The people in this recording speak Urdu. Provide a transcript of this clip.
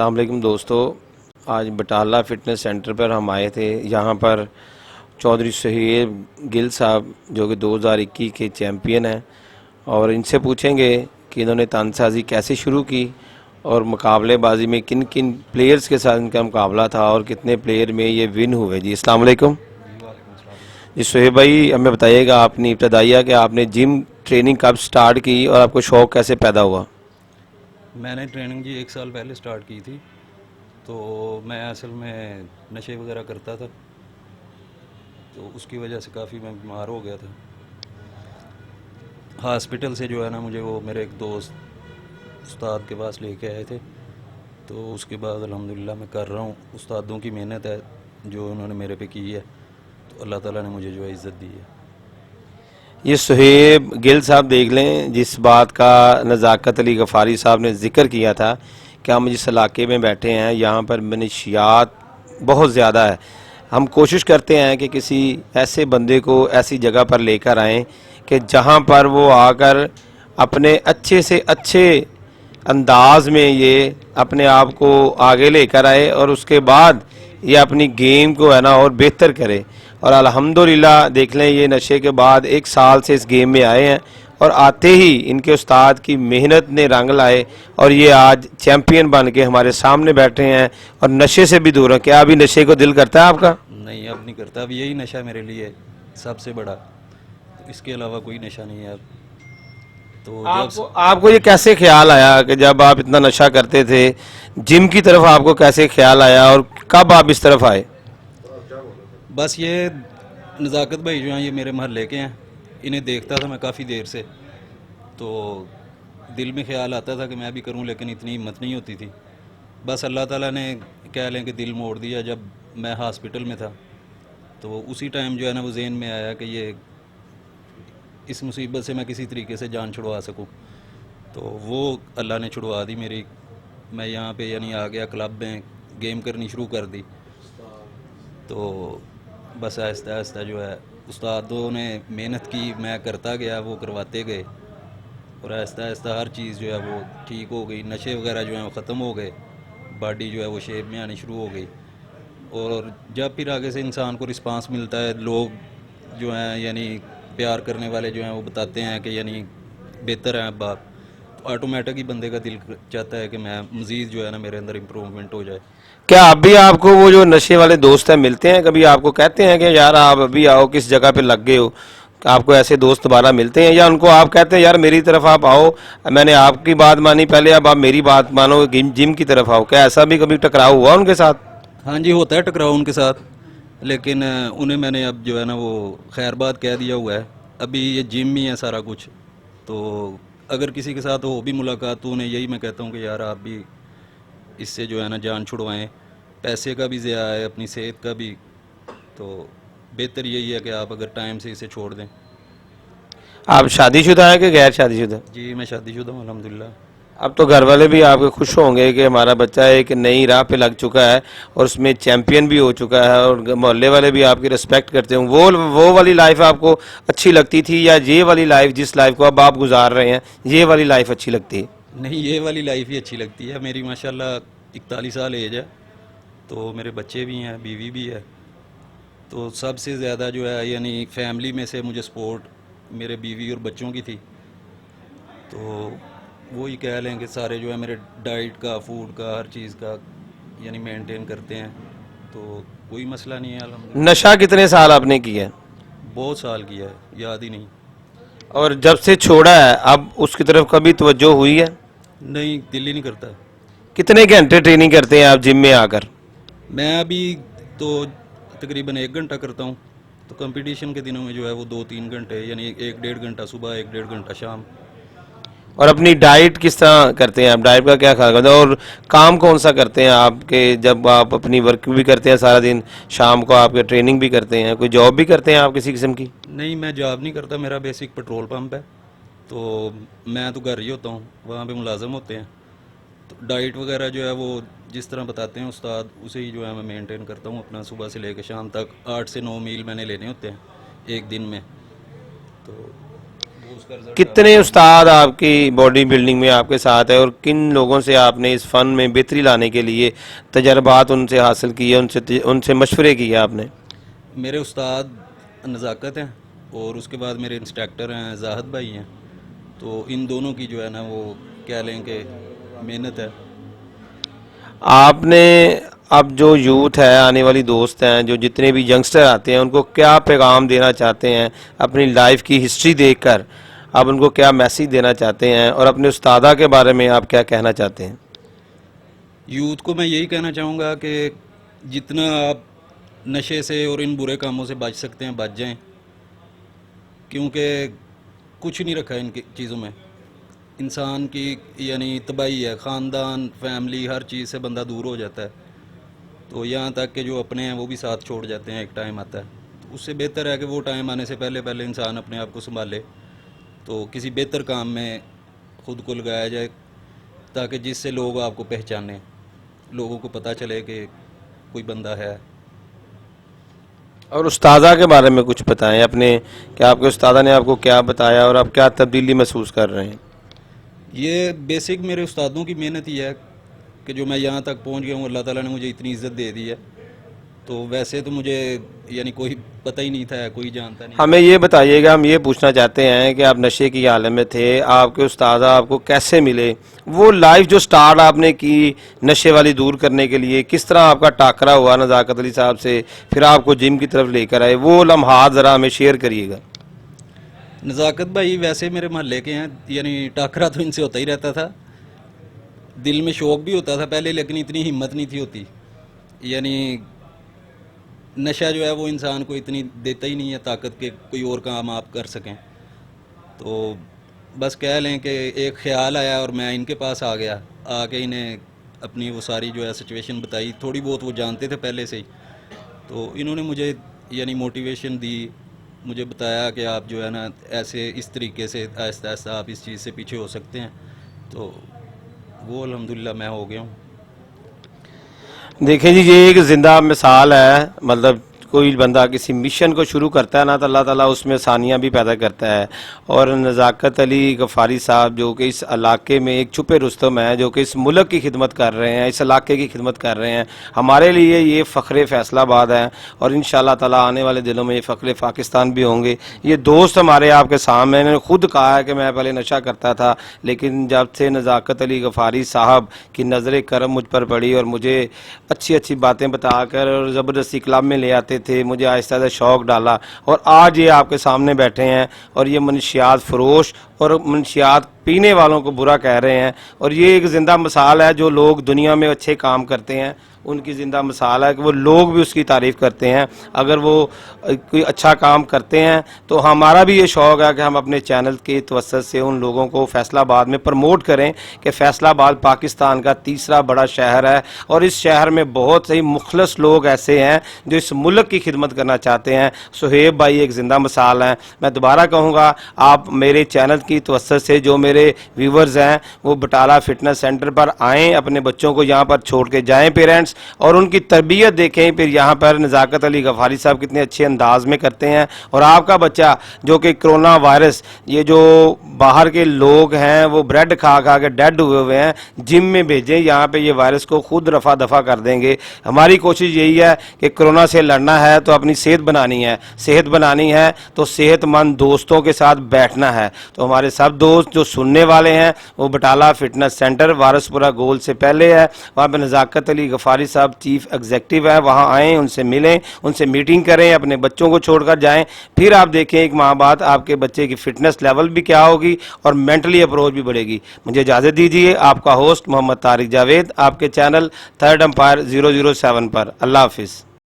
السلام علیکم دوستو، آج بٹالہ فٹنس سینٹر پر ہم آئے تھے. یہاں پر چودھری سہیب گل صاحب جو کہ 2021 کے چیمپئن ہیں، اور ان سے پوچھیں گے کہ انہوں نے تان سازی کیسے شروع کی اور مقابلے بازی میں کن کن پلیئرز کے ساتھ ان کا مقابلہ تھا اور کتنے پلیئر میں یہ ون ہوئے. جی السلام علیکم. جی سہیب بھائی، ہمیں بتائیے گا اپنی ابتدائیہ کہ آپ نے جم ٹریننگ کب سٹارٹ کی اور آپ کو شوق کیسے پیدا ہوا؟ میں نے ٹریننگ جی 1 سال پہلے سٹارٹ کی تھی. تو میں اصل میں نشے وغیرہ کرتا تھا، تو اس کی وجہ سے کافی میں بیمار ہو گیا تھا. ہاسپٹل سے جو ہے نا مجھے وہ میرے ایک دوست استاد کے پاس لے کے آئے تھے. تو اس کے بعد الحمدللہ میں کر رہا ہوں. استادوں کی محنت ہے جو انہوں نے میرے پہ کی ہے، تو اللہ تعالیٰ نے مجھے جو ہے عزت دی ہے. یہ سہیب گل صاحب دیکھ لیں، جس بات کا نزاکت علی غفاری صاحب نے ذکر کیا تھا کہ ہم جس علاقے میں بیٹھے ہیں یہاں پر منشیات بہت زیادہ ہے. ہم کوشش کرتے ہیں کہ کسی ایسے بندے کو ایسی جگہ پر لے کر آئیں کہ جہاں پر وہ آ کر اپنے اچھے سے اچھے انداز میں یہ اپنے آپ کو آگے لے کر آئے اور اس کے بعد یہ اپنی گیم کو ہے نا اور بہتر کرے. اور الحمدللہ دیکھ لیں، یہ نشے کے بعد 1 سال سے اس گیم میں آئے ہیں اور آتے ہی ان کے استاد کی محنت نے رنگ لائے اور یہ آج چیمپئن بن کے ہمارے سامنے بیٹھے ہیں اور نشے سے بھی دور ہیں. کیا ابھی نشے کو دل کرتا ہے آپ کا؟ نہیں، اب نہیں کرتا. اب یہی نشہ میرے لیے سب سے بڑا، اس کے علاوہ کوئی نشہ نہیں ہے اب. تو آپ کو یہ کیسے خیال آیا کہ جب آپ اتنا نشہ کرتے تھے، جم کی طرف آپ کو کیسے خیال آیا اور کب آپ اس طرف آئے؟ بس یہ نزاکت بھائی جو ہیں یہ میرے محلے کے ہیں، انہیں دیکھتا تھا میں کافی دیر سے، تو دل میں خیال آتا تھا کہ میں بھی کروں، لیکن اتنی ہمت نہیں ہوتی تھی. بس اللہ تعالیٰ نے کہہ لیں کہ دل موڑ دیا. جب میں ہاسپٹل میں تھا تو اسی ٹائم جو ہے نا وہ ذہن میں آیا کہ یہ اس مصیبت سے میں کسی طریقے سے جان چھڑوا سکوں. تو وہ اللہ نے چھڑوا دی میری. میں یہاں پہ یعنی آ گیا، کلب میں گیم کرنی شروع کر دی. تو بس آہستہ آہستہ جو ہے استادوں نے محنت کی، میں کرتا گیا، وہ کرواتے گئے، اور آہستہ آہستہ ہر چیز جو ہے وہ ٹھیک ہو گئی. نشے وغیرہ جو ہیں وہ ختم ہو گئے، باڈی جو ہے وہ شیپ میں آنی شروع ہو گئی. اور جب پھر آگے سے انسان کو رسپانس ملتا ہے، لوگ جو ہیں یعنی پیار کرنے والے جو ہیں وہ بتاتے ہیں کہ یعنی بہتر ہیں اب آپ، تو آٹومیٹک ہی بندے کا دل چاہتا ہے کہ میں مزید جو ہے نا میرے اندر امپروومنٹ ہو جائے. کیا ابھی آپ کو وہ جو نشے والے دوست ہیں ملتے ہیں؟ کبھی آپ کو کہتے ہیں کہ یار آپ ابھی آؤ، کس جگہ پہ لگ گئے ہو؟ آپ کو ایسے دوست دوبارہ ملتے ہیں یا ان کو آپ کہتے ہیں یار میری طرف آپ آؤ، میں نے آپ کی بات مانی پہلے، اب آپ میری بات مانو، جم کی طرف آؤ؟ کیا ایسا بھی کبھی ٹکراؤ ہوا ان کے ساتھ؟ ہاں جی، ہوتا ہے ٹکراؤ ان کے ساتھ، لیکن انہیں میں نے اب جو ہے نا وہ خیر بات کہہ دیا ہوا ہے. ابھی یہ جم ہی ہے سارا کچھ، تو اگر کسی کے ساتھ ہو بھی ملاقات تو انہیں یہی میں کہتا ہوں کہ یار آپ بھی اس سے جو ہے نا جان چھڑوائیں. پیسے کا بھی ضیاع ہے، اپنی صحت کا بھی، تو بہتر یہی ہے کہ آپ اگر ٹائم سے اسے چھوڑ دیں. آپ شادی شدہ ہیں کہ غیر شادی شدہ؟ جی میں شادی شدہ ہوں الحمدللہ. اب تو گھر والے بھی آپ کے خوش ہوں گے کہ ہمارا بچہ ایک نئی راہ پہ لگ چکا ہے اور اس میں چیمپئن بھی ہو چکا ہے، اور محلے والے بھی آپ کی رسپیکٹ کرتے ہوں. وہ والی لائف آپ کو اچھی لگتی تھی یا یہ والی لائف جس لائف کو اب آپ گزار رہے ہیں یہ والی لائف اچھی لگتی ہے؟ نہیں، یہ والی لائف ہی اچھی لگتی ہے. میری ماشاءاللہ 41 سال ایج ہے، تو میرے بچے بھی ہیں، بیوی بھی ہے. تو سب سے زیادہ جو ہے یعنی فیملی میں سے مجھے سپورٹ میرے بیوی اور بچوں کی تھی. تو وہی کہہ لیں کہ سارے جو ہے میرے ڈائٹ کا، فوڈ کا، ہر چیز کا یعنی مینٹین کرتے ہیں، تو کوئی مسئلہ نہیں ہے الحمدللہ. نشہ کتنے سال آپ نے کیا ہے؟ بہت سال کیا ہے، یاد ہی نہیں. اور جب سے چھوڑا ہے اب اس کی طرف کبھی توجہ ہوئی ہے؟ نہیں، دل ہی نہیں کرتا. کتنے گھنٹے ٹریننگ کرتے ہیں آپ جم میں آ کر؟ میں ابھی تو تقریباً 1 گھنٹہ کرتا ہوں. تو کمپٹیشن کے دنوں میں جو ہے وہ 2-3 گھنٹے، یعنی 1-1.5 گھنٹہ صبح، 1-1.5 گھنٹہ شام. اور اپنی ڈائٹ کس طرح کرتے ہیں آپ؟ ڈائٹ کا کیا خیال کرتے ہیں اور کام کون سا کرتے ہیں آپ کے؟ جب آپ اپنی ورک بھی کرتے ہیں سارا دن، شام کو آپ کے ٹریننگ بھی کرتے ہیں، کوئی جاب بھی کرتے ہیں آپ کسی قسم کی؟ نہیں، میں جاب نہیں کرتا. میرا بیسک پیٹرول پمپ ہے، تو میں تو گھر ہی ہوتا ہوں، وہاں پہ ملازم ہوتے ہیں. تو ڈائٹ وغیرہ جو ہے وہ جس طرح بتاتے ہیں استاد اسے ہی جو ہے میں مینٹین کرتا ہوں اپنا. صبح سے لے کے شام تک 8 سے 9 میل میں نے لینے ہوتے ہیں ایک دن میں. تو وہ اس کا رزلٹ کتنے استاد آپ کی باڈی بلڈنگ میں آپ کے ساتھ ہے اور کن لوگوں سے آپ نے اس فن میں بہتری لانے کے لیے تجربات ان سے حاصل کیے، ان سے مشورے کیے آپ نے؟ میرے استاد نزاکت ہیں اور اس کے بعد میرے انسٹرکٹر ہیں زاہد بھائی ہیں. تو ان دونوں کی جو ہے نا وہ کہہ لیں کہ محنت ہے. آپ نے اب جو یوتھ ہے، آنے والی دوست ہیں، جو جتنے بھی ینگسٹر آتے ہیں، ان کو کیا پیغام دینا چاہتے ہیں اپنی لائف کی ہسٹری دیکھ کر؟ آپ ان کو کیا میسیج دینا چاہتے ہیں اور اپنے استادہ کے بارے میں آپ کیا کہنا چاہتے ہیں؟ یوتھ کو میں یہی کہنا چاہوں گا کہ جتنا آپ نشے سے اور ان برے کاموں سے بچ سکتے ہیں بچ جائیں، کیونکہ کچھ نہیں رکھا ان کی چیزوں میں. انسان کی یعنی تباہی ہے، خاندان، فیملی، ہر چیز سے بندہ دور ہو جاتا ہے. تو یہاں تک کہ جو اپنے ہیں وہ بھی ساتھ چھوڑ جاتے ہیں، ایک ٹائم آتا ہے. تو اس سے بہتر ہے کہ وہ ٹائم آنے سے پہلے انسان اپنے آپ کو سنبھالے، تو کسی بہتر کام میں خود کو لگایا جائے، تاکہ جس سے لوگ آپ کو پہچانیں، لوگوں کو پتہ چلے کہ کوئی بندہ ہے. اور استاذہ کے بارے میں کچھ بتائیں اپنے، کہ آپ کے استاذہ نے آپ کو کیا بتایا اور آپ کیا تبدیلی محسوس کر رہے ہیں؟ یہ بیسک میرے استادوں کی محنت ہی ہے کہ جو میں یہاں تک پہنچ گیا ہوں. اللہ تعالیٰ نے مجھے اتنی عزت دے دی ہے. تو ویسے تو مجھے یعنی کوئی پتہ ہی نہیں تھا، کوئی جانتا نہیں. ہمیں یہ بتائیے گا، ہم یہ پوچھنا چاہتے ہیں کہ آپ نشے کی عالم میں تھے، آپ کے استاذہ آپ کو کیسے ملے؟ وہ لائف جو سٹارٹ آپ نے کی نشے والی دور کرنے کے لیے، کس طرح آپ کا ٹاکرا ہوا نزاکت علی صاحب سے، پھر آپ کو جم کی طرف لے کر آئے، وہ لمحات ذرا ہمیں شیئر کریے گا. نزاکت بھائی ویسے میرے محلے کے ہیں، یعنی ٹاکرا تو ان سے ہوتا ہی رہتا تھا. دل میں شوق بھی ہوتا تھا پہلے، لیکن اتنی ہمت نہیں تھی ہوتی. یعنی نشہ جو ہے وہ انسان کو اتنی دیتا ہی نہیں ہے طاقت کہ کوئی اور کام آپ کر سکیں. تو بس کہہ لیں کہ ایک خیال آیا اور میں ان کے پاس آ گیا، آ کے انہیں اپنی وہ ساری جو ہے سچویشن بتائی. تھوڑی بہت وہ جانتے تھے پہلے سے ہی، تو انہوں نے مجھے یعنی موٹیویشن دی، مجھے بتایا کہ آپ جو ہے نا ایسے اس طریقے سے آہستہ آہستہ آپ اس چیز سے پیچھے ہو سکتے ہیں. تو وہ الحمدللہ میں ہو گیا ہوں. دیکھیں جی، یہ ایک زندہ مثال ہے. مطلب کوئی بندہ کسی مشن کو شروع کرتا ہے نا، تو اللہ تعالیٰ اس میں آسانیاں بھی پیدا کرتا ہے. اور نزاکت علی غفاری صاحب جو کہ اس علاقے میں ایک چھپے رستم ہیں، جو کہ اس ملک کی خدمت کر رہے ہیں، اس علاقے کی خدمت کر رہے ہیں، ہمارے لیے یہ فخر فیصل آباد ہے. اور انشاءاللہ تعالیٰ آنے والے دنوں میں یہ فخر پاکستان بھی ہوں گے. یہ دوست ہمارے آپ کے سامنے، انہوں نے خود کہا ہے کہ میں پہلے نشہ کرتا تھا، لیکن جب سے نزاکت علی غفاری صاحب کی نظر کرم مجھ پر پڑی اور مجھے اچھی اچھی باتیں بتا کر اور زبردستی کلب میں لے آتے تھے، مجھے آہستہ آہستہ شوق ڈالا، اور آج یہ آپ کے سامنے بیٹھے ہیں اور یہ منشیات فروش اور منشیات پینے والوں کو برا کہہ رہے ہیں. اور یہ ایک زندہ مثال ہے، جو لوگ دنیا میں اچھے کام کرتے ہیں ان کی زندہ مثال ہے کہ وہ لوگ بھی اس کی تعریف کرتے ہیں. اگر وہ کوئی اچھا کام کرتے ہیں تو ہمارا بھی یہ شوق ہے کہ ہم اپنے چینل کے توسط سے ان لوگوں کو فیصل آباد میں پروموٹ کریں کہ فیصل آباد پاکستان کا تیسرا بڑا شہر ہے، اور اس شہر میں بہت سے مخلص لوگ ایسے ہیں جو اس ملک کی خدمت کرنا چاہتے ہیں. صہیب بھائی ایک زندہ مثال ہیں. میں دوبارہ کہوں گا، آپ میرے چینل کی توسط سے جو میرے ویورز ہیں وہ بٹالہ فٹنس سینٹر پر آئیں، اپنے بچوں کو یہاں پر چھوڑ کے جائیں پیرنٹس، اور ان کی تربیت دیکھیں. پھر یہاں پر نزاکت علی غفاری صاحب کتنے اچھے انداز میں کرتے ہیں. اور آپ کا بچہ جو کہ کرونا وائرس، یہ جو باہر کے لوگ ہیں وہ بریڈ کھا کھا کے ڈیڈ ہوئے ہیں، جم میں بھیجیں، یہاں پہ یہ وائرس کو خود رفع دفع کر دیں گے. ہماری کوشش یہی ہے کہ کرونا سے لڑنا ہے تو اپنی صحت بنانی ہے، صحت بنانی ہے تو صحت مند دوستوں کے ساتھ بیٹھنا ہے. تو ہمارے سب دوست جو سننے والے ہیں وہ بٹالہ فٹنس سینٹر وارثپورہ گول سے پہلے ہے، وہاں پہ نزاکت علی غفاری صاحب چیف ایگزیکٹو ہے، وہاں آئیں، ان سے ملیں، ان سے میٹنگ کریں، اپنے بچوں کو چھوڑ کر جائیں. پھر آپ دیکھیں ایک ماہ بعد آپ کے بچے کی فٹنس لیول بھی کیا ہوگی اور مینٹلی اپروچ بھی بڑھے گی. مجھے اجازت دیجیے، آپ کا ہوسٹ محمد طارق جاوید، آپ کے چینل تھرڈ امپائر 007 پر. اللہ حافظ.